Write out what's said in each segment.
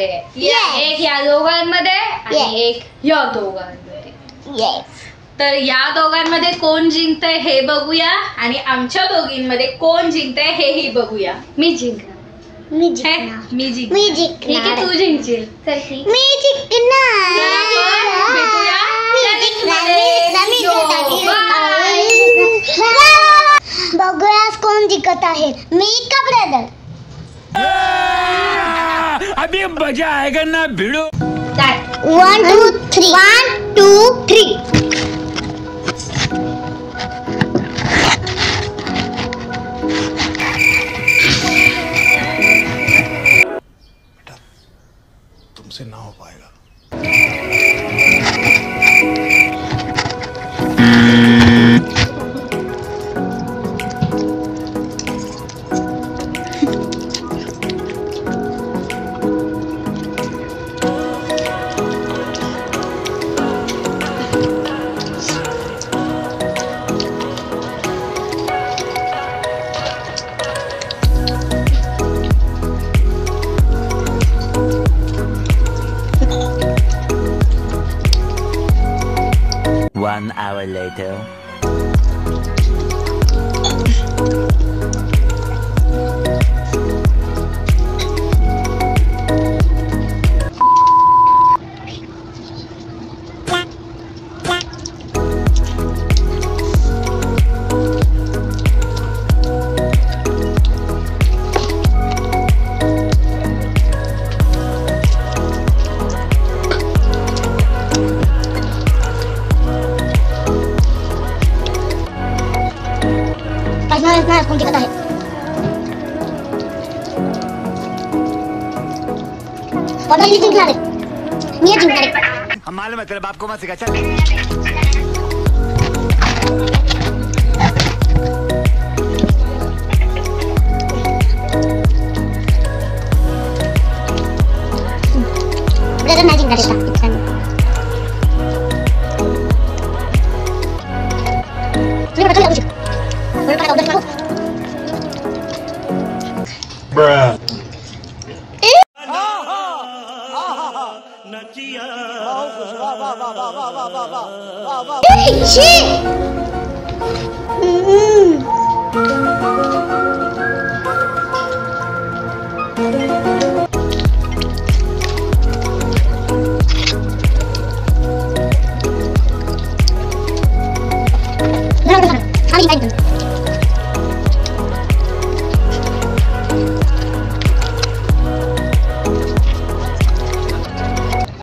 दोघांमध्ये एक या दोघांमध्ये आणि एक या दोघांमध्ये. तर या दोघांमध्ये कोण जिंकतंय हे बघूया आणि आमच्या दोघींमध्ये कोण जिंकतंय हेही बघूया. मी जिंकणार. ठीक आहे, तू जिंकशील. मी जिंकणार. बघूया कोण जिंकत आहे, मी का ब्रदर. अभी मजा आएगा ना भिड़ो. 1 2 3 1 2 3. तुमसे ना हो पाएगा. One hour later. कौन जिंकता है? कौन जिंकता है? मैं जिंकता है. हम मालूम है तेरे बाप को मत सिखा. चल. ब्रदर मैं जिंकता है. तुम्हें पता है कुछ? तुम्हें पता है उधर क्या? Bruh. Hey, shit!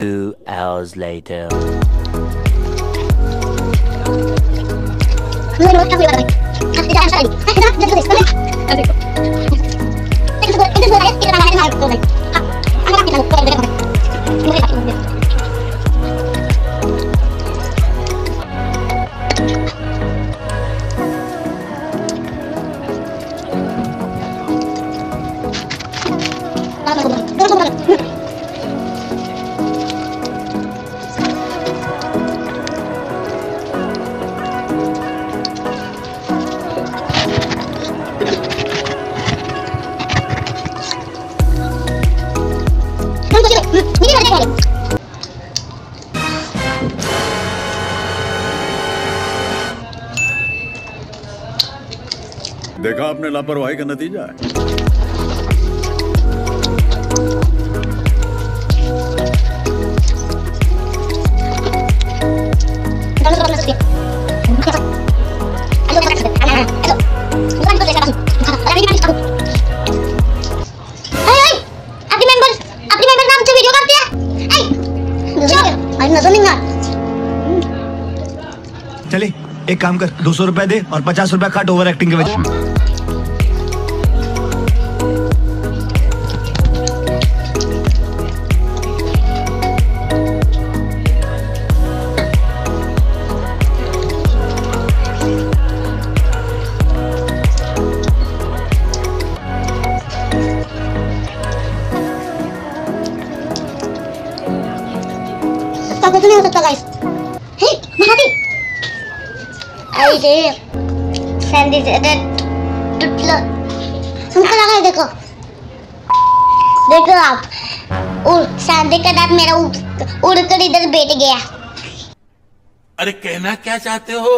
Two hours later. देखा आपने लापरवाही का नतीजा है. चले एक काम कर, 200 रुपए दे और 50 रुपए काट ओवर एक्टिंग के वजह. तो नहीं हो सकता गाइस. हे महादी आई रे सैंडी से टुटला हमको लगा है. देखो देखो आप और सांडे का दांत मेरा उड़कर इधर बैठ गया। अरे कहना क्या चाहते हो?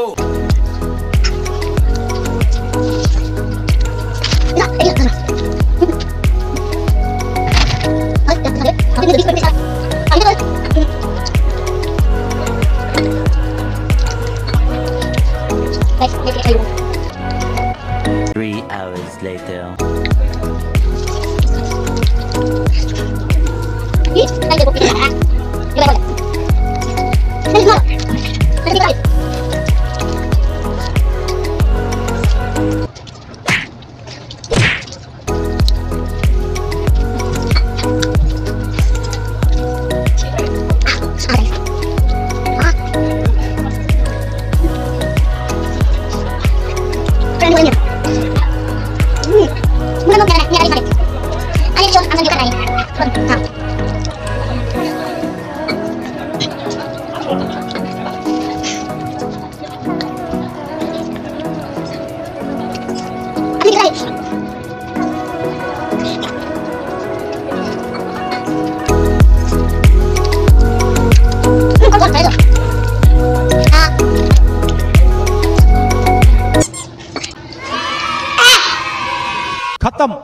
Three hours later. खत्म।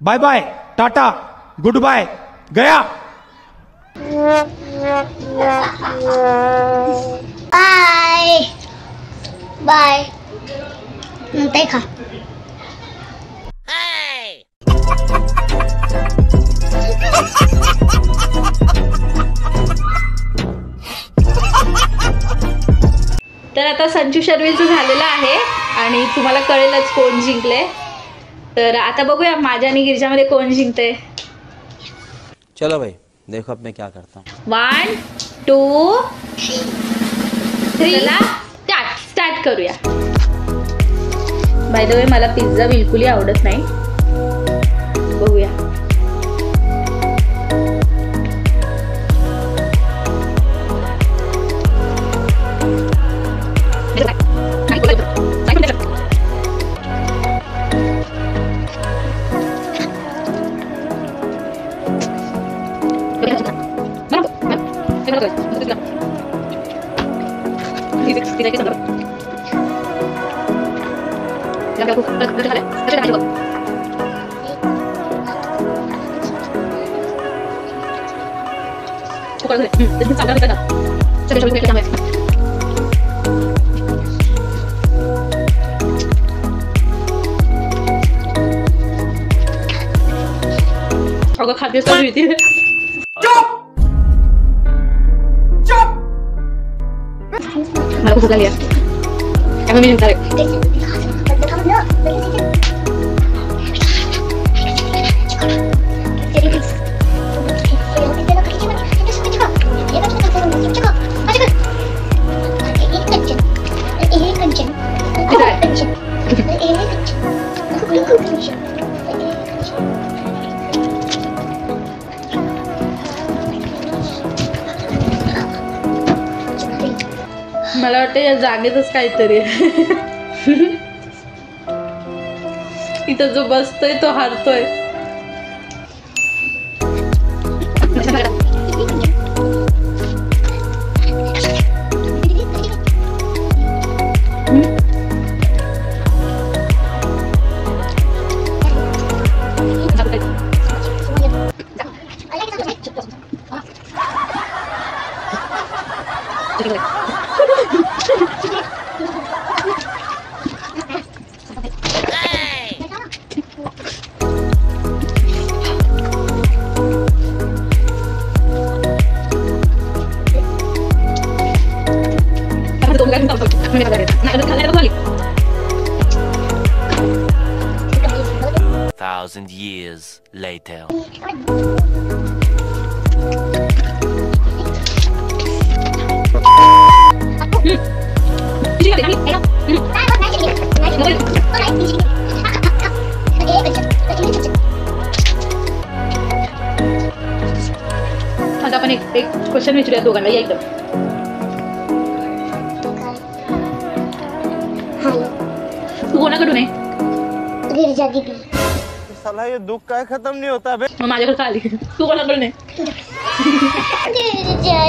Bye bye, tata, goodbye, गया। बाय बाय, नंतर खा। तर आता संजू शर्वीलचं झालेलं आहे आणि तुम्हाला कळेलच कोण जिंकले. तर आता बघूया माझ्या आणि गिरिजामध्ये कोण जिंकते. चलो भाई देखो अब मैं क्या करता हूँ. 1 2 3 स्टार्ट करूया. बाय द वे मला पिझ्झा बिलकुलही आवडत नाही. बघूया. अगं खाद्य चालू होती. मला खूप लागली आहे. त्यामुळे मी जिंकणार आहे. मला वाटतं या जागेतच काहीतरी इथं जो बसतोय तो हारतोय. Thousand years later. आता आपण एक क्वेश्चन विचारूया दोघांना. या एकदम. तू कोणाकडून आहे? गिरिजा दीदी. साला ये दुख काय खत्म नहीं होता बे. मग माझ्याकडे का आली तू कोणाकडे नाही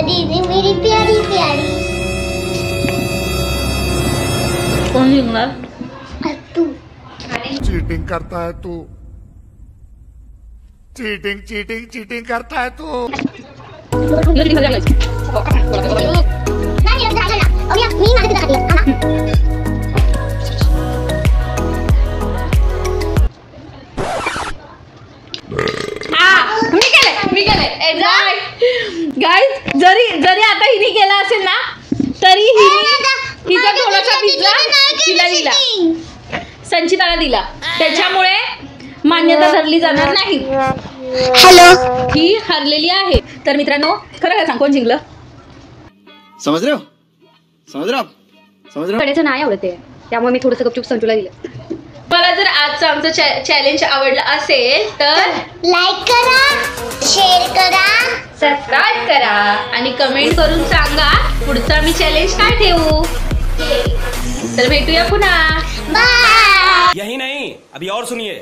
दीदी मेरी प्यारी प्यारी. कोण जिंकणार तू. चीटिंग करता है तू. चीटिंग चीटिंग चीटिंग करता है तू. नाही झालं ना. मी माझं दाखवते. मी केलंय गाईज. जरी आता हिने केला असेल ना तरी हिचा थोडासा पिझ्झा तिला दिला, संचिताला दिला, त्याच्यामुळे मान्यता धरली जाणार नाही. हॅलो. ही हरलेली आहे. तर मित्रांनो खरं काय सांग कोण जिंकलं? समझ रहे हो? समझ रहे हो? समझ रहे हो? कडेचं नाही आवडते त्यामुळे मी थोडंसं गपचूप संचूला दिलं. मला जर आजचं आमचं चॅलेंज आवडलं असेल तर लाईक करा, शेअर करा, सबस्क्राईब करा आणि कमेंट करून सांगा पुढचा मी चॅलेंज काय ठेवू. तर भेटूया पुन्हा. बाय. यही नहीं, अभी और सुनिए.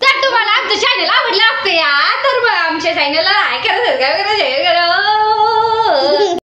जर तुम्हाला आमचं चॅनल आवडलं असेल तर मग आमच्या चॅनलला लाईक करा, सबस्क्राईब करा, शेअर करा.